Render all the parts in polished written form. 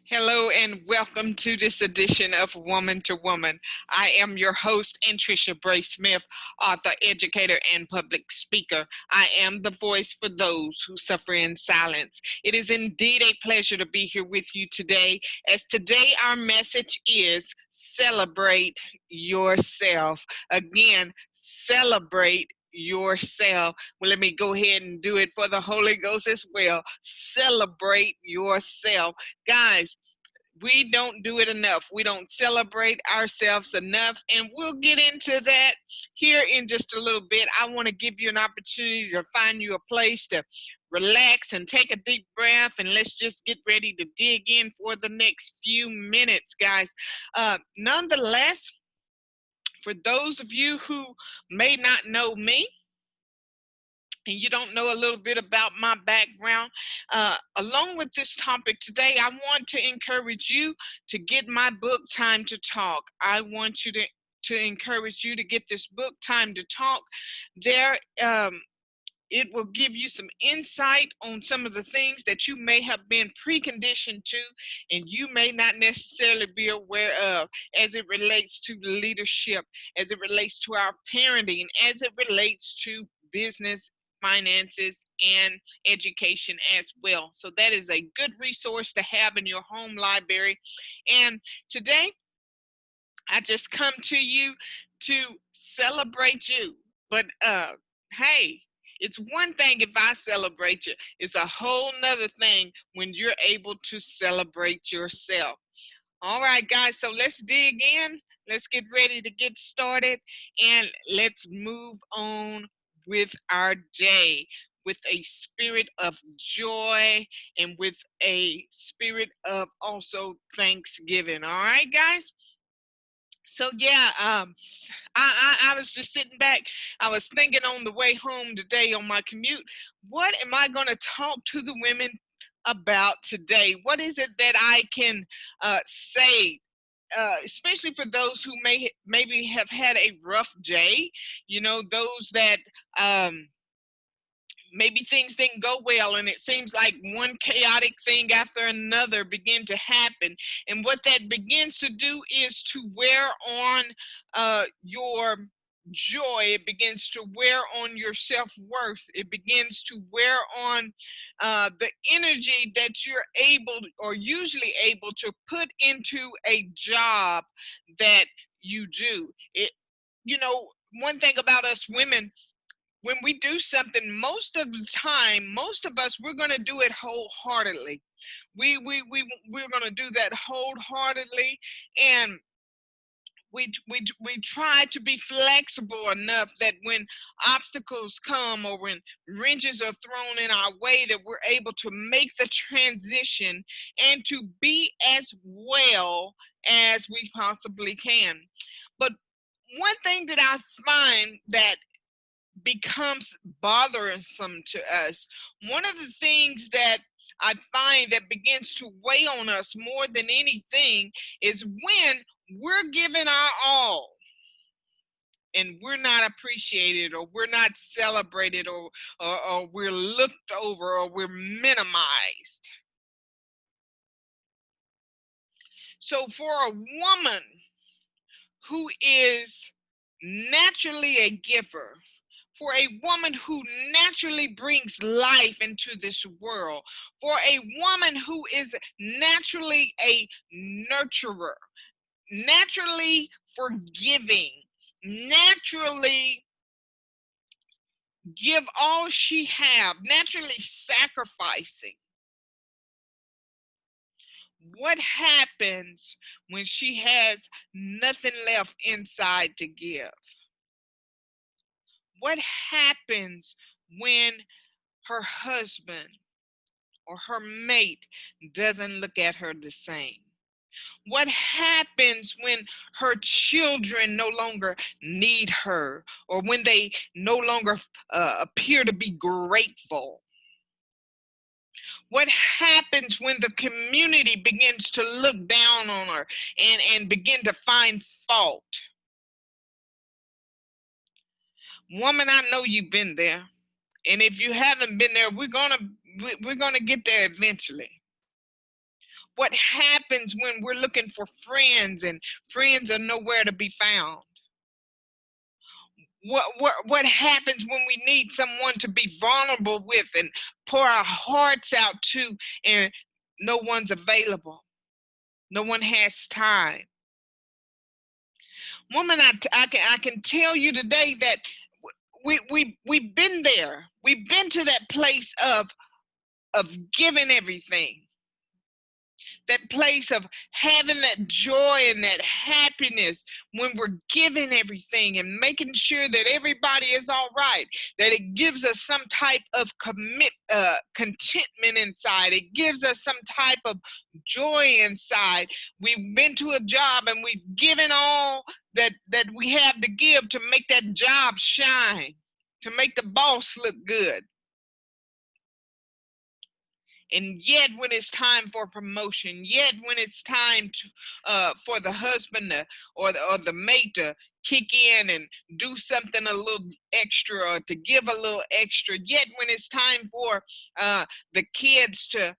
Hello and welcome to this edition of Woman to Woman. I am your host, Anntricia Bray Smith, author, educator, and public speaker. I am the voice for those who suffer in silence. It is indeed a pleasure to be here with you today, as today our message is celebrate yourself. Again, celebrate yourself. Well, let me go ahead and do it for the Holy Ghost as well. Celebrate yourself. Guys, we don't do it enough. We don't celebrate ourselves enough, and we'll get into that here in just a little bit. I want to give you an opportunity to find you a place to relax and take a deep breath, and let's just get ready to dig in for the next few minutes, guys. Nonetheless, for those of you who may not know me, and you don't know a little bit about my background, along with this topic today, I want to encourage you to get my book, Time to Talk. I want you to encourage you to get this book, Time to Talk. There, it will give you some insight on some of the things that you may have been preconditioned to and you may not necessarily be aware of as it relates to leadership, as it relates to our parenting, as it relates to business, finances, and education as well. So that is a good resource to have in your home library. And today, I just come to you to celebrate you. But hey, it's one thing if I celebrate you. It's a whole nother thing when you're able to celebrate yourself. All right, guys, so let's dig in. Let's get ready to get started, and let's move on with our day with a spirit of joy and with a spirit of also thanksgiving. All right, guys? So yeah, I was just sitting back. I was thinking on the way home today on my commute, what am I going to talk to the women about today? What is it that I can say, especially for those who maybe have had a rough day, those that maybe things didn't go well and it seems like one chaotic thing after another begin to happen, and what that begins to do is to wear on your joy. It begins to wear on your self-worth. It begins to wear on the energy that you're able or usually able to put into a job that you do it. One thing about us women, when we do something, most of the time, most of us, we're going to do it wholeheartedly. We're going to do that wholeheartedly, and we try to be flexible enough that when obstacles come or when wrenches are thrown in our way, that we're able to make the transition and to be as well as we possibly can. But one thing that I find that becomes bothersome to us. One of the things that I find that begins to weigh on us more than anything is when we're giving our all and we're not appreciated or we're not celebrated or we're looked over or we're minimized. So for a woman who is naturally a giver, for a woman who naturally brings life into this world, for a woman who is naturally a nurturer, naturally forgiving, naturally give all she have, naturally sacrificing. What happens when she has nothing left inside to give? What happens when her husband or her mate doesn't look at her the same? What happens when her children no longer need her or when they no longer appear to be grateful? What happens when the community begins to look down on her and begin to find fault? Woman, I know you've been there. And if you haven't been there, we're gonna get there eventually. What happens when we're looking for friends and friends are nowhere to be found? What happens when we need someone to be vulnerable with and pour our hearts out to, and no one's available? No one has time. Woman, I can tell you today that we've been there. We've been to that place of giving everything. That place of having that joy and that happiness when we're giving everything and making sure that everybody is all right, that it gives us some type of contentment inside. It gives us some type of joy inside. We've been to a job and we've given all that we have to give to make that job shine, to make the boss look good. And yet when it's time for promotion, yet when it's time to for the husband or the mate to kick in and do something a little extra or to give a little extra, yet when it's time for the kids to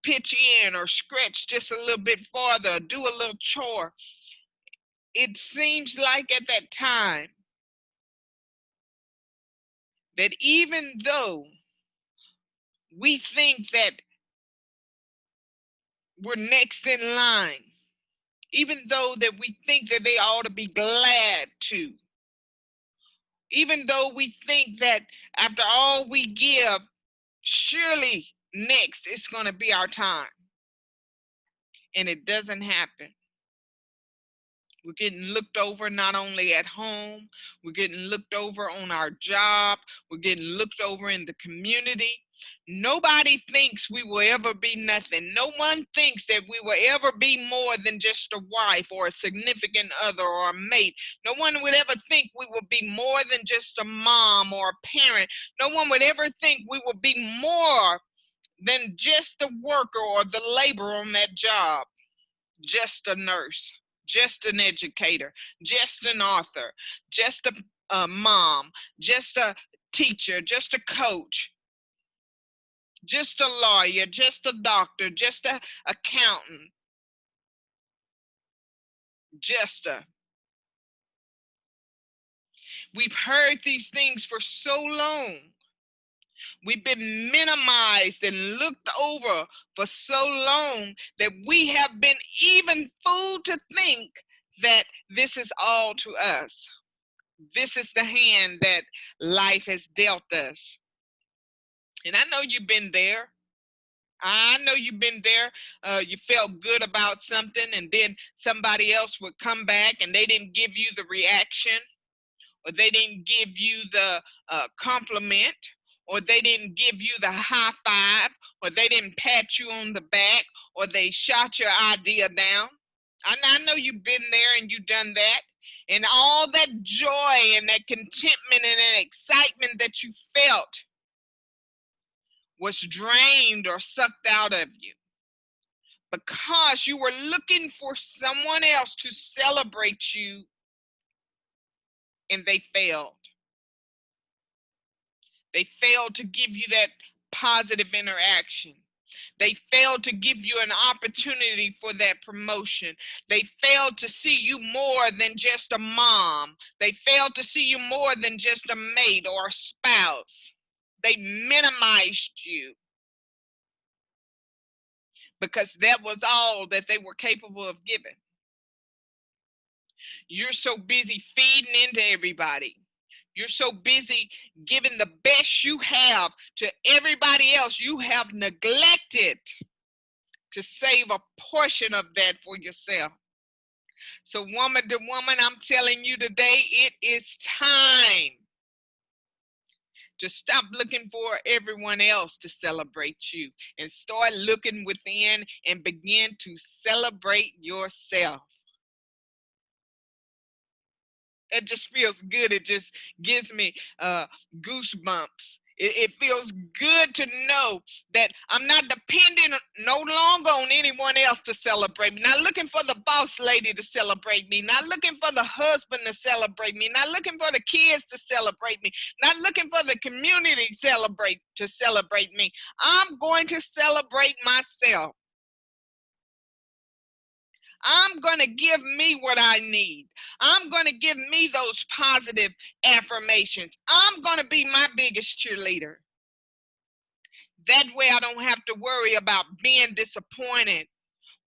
pitch in or scratch just a little bit farther, do a little chore, it seems like at that time that even though we think that we're next in line, even though that we think that they ought to be glad to, even though we think that after all we give, surely next it's going to be our time, and it doesn't happen. We're getting looked over not only at home, we're getting looked over on our job, we're getting looked over in the community. Nobody thinks we will ever be nothing. No one thinks that we will ever be more than just a wife or a significant other or a mate. No one would ever think we will be more than just a mom or a parent. No one would ever think we will be more than just a worker or the laborer on that job, just a nurse, just an educator, just an author, just a mom, just a teacher, just a coach, just a lawyer, just a doctor, just a accountant, just a. We've heard these things for so long. We've been minimized and looked over for so long that we have been even fooled to think that this is all to us. This is the hand that life has dealt us. And I know you've been there. I know you've been there. You felt good about something, and then somebody else would come back and they didn't give you the reaction, or they didn't give you the compliment, or they didn't give you the high five, or they didn't pat you on the back, or they shot your idea down. I know you've been there and you've done that. And all that joy and that contentment and that excitement that you felt was drained or sucked out of you because you were looking for someone else to celebrate you, and they failed. They failed to give you that positive interaction. They failed to give you an opportunity for that promotion. They failed to see you more than just a mom. They failed to see you more than just a mate or a spouse. They minimized you because that was all that they were capable of giving. You're so busy feeding into everybody. You're so busy giving the best you have to everybody else. You have neglected to save a portion of that for yourself. So woman to woman, I'm telling you today, it is time to stop looking for everyone else to celebrate you and start looking within and begin to celebrate yourself. It just feels good. It just gives me goosebumps It feels good to know that I'm not dependent no longer on anyone else to celebrate me. Not looking for the boss lady to celebrate me. Not looking for the husband to celebrate me. Not looking for the kids to celebrate me. Not looking for the community to celebrate me. I'm going to celebrate myself. I'm going to give me what I need. I'm going to give me those positive affirmations. I'm going to be my biggest cheerleader. That way I don't have to worry about being disappointed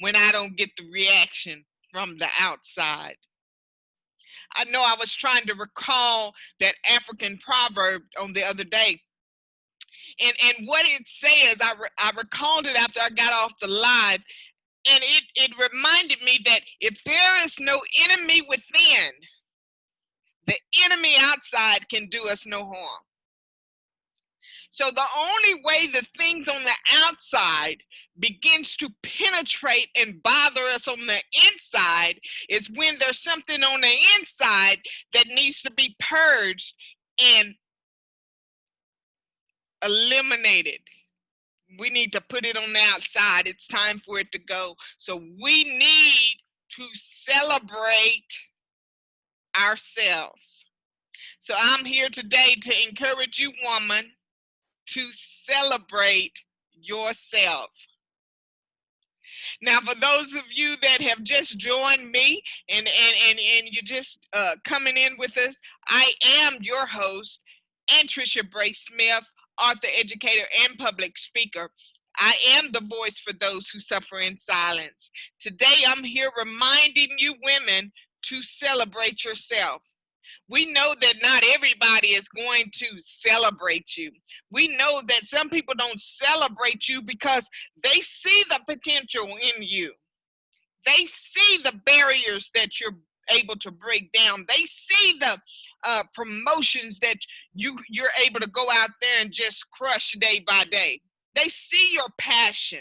when I don't get the reaction from the outside. I know I was trying to recall that African proverb on the other day. And what it says, I recalled it after I got off the live. And it reminded me that if there is no enemy within, the enemy outside can do us no harm. So the only way the things on the outside begins to penetrate and bother us on the inside is when there's something on the inside that needs to be purged and eliminated. We need to put it on the outside. It's time for it to go. So we need to celebrate ourselves. So I'm here today to encourage you, woman, to celebrate yourself. Now, for those of you that have just joined me and you're just coming in with us, I am your host, Anntricia Bray Smith, author, educator, and public speaker. I am the voice for those who suffer in silence. Today, I'm here reminding you women to celebrate yourself. We know that not everybody is going to celebrate you. We know that some people don't celebrate you because they see the potential in you. They see the barriers that you're able to break down. They see the promotions that you're able to go out there and just crush day by day. They see your passion.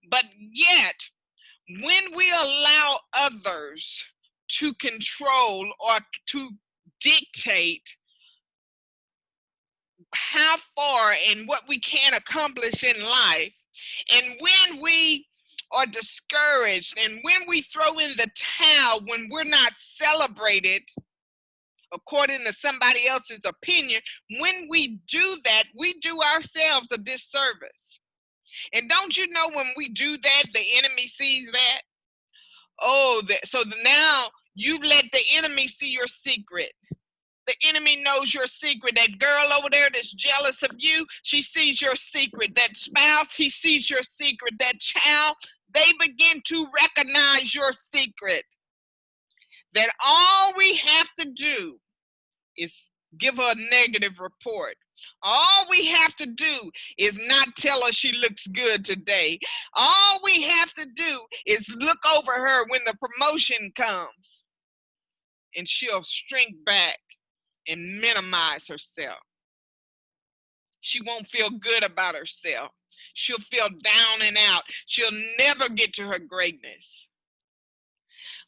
But yet, when we allow others to control or to dictate how far and what we can accomplish in life, and when we are discouraged and when we throw in the towel when we're not celebrated according to somebody else's opinion, when we do that, we do ourselves a disservice. And don't you know when we do that, the enemy sees that? So now you've let the enemy see your secret. The enemy knows your secret. That girl over there that's jealous of you, she sees your secret. That spouse, he sees your secret. That child, they begin to recognize your secret. That all we have to do is give her a negative report. All we have to do is not tell her she looks good today. All we have to do is look over her when the promotion comes, and she'll shrink back and minimize herself. She won't feel good about herself. She'll feel down and out. She'll never get to her greatness.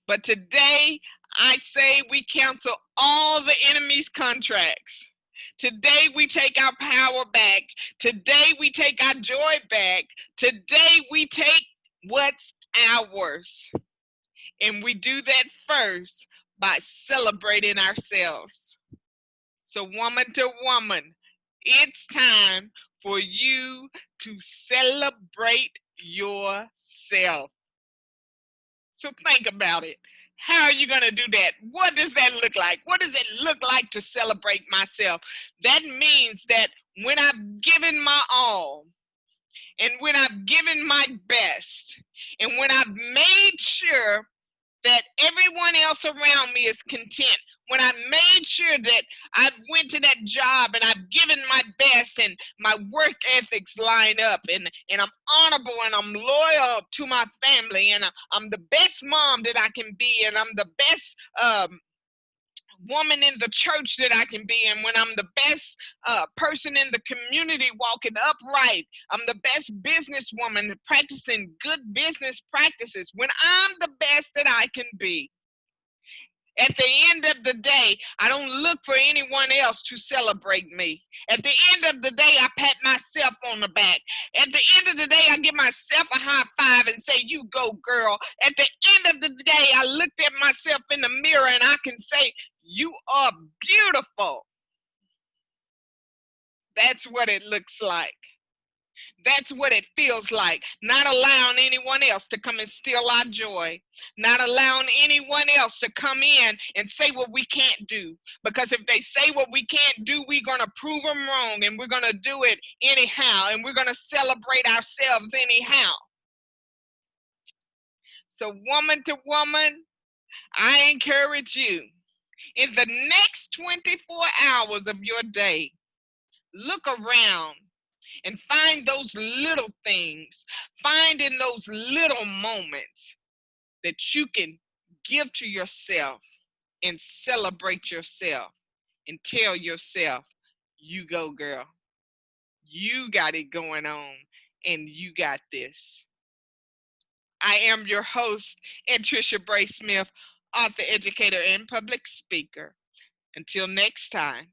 But today, I say we cancel all the enemy's contracts. Today, we take our power back. Today, we take our joy back. Today, we take what's ours. And we do that first by celebrating ourselves. So woman to woman, it's time for you to celebrate yourself. So think about it. How are you going to do that? What does that look like? What does it look like to celebrate myself? That means that when I've given my all, and when I've given my best, and when I've made sure that everyone else around me is content, when I made sure that I went to that job and I've given my best and my work ethics line up and I'm honorable and I'm loyal to my family and I'm the best mom that I can be and I'm the best woman in the church that I can be, and when I'm the best person in the community walking upright, I'm the best businesswoman practicing good business practices, when I'm the best that I can be, At the end of the day, I don't look for anyone else to celebrate me. At the end of the day, I pat myself on the back. At the end of the day, I give myself a high five and say, you go, girl. At the end of the day, I looked at myself in the mirror and I can say, you are beautiful. That's what it looks like. That's what it feels like. Not allowing anyone else to come and steal our joy. Not allowing anyone else to come in and say what we can't do. Because if they say what we can't do, we're going to prove them wrong and we're going to do it anyhow. And we're going to celebrate ourselves anyhow. So woman to woman, I encourage you, in the next 24 hours of your day, look around and find those little things, find in those little moments that you can give to yourself and celebrate yourself and tell yourself, you go, girl. You got it going on and you got this. I am your host, Anntricia Bray Smith, author, educator, and public speaker. Until next time.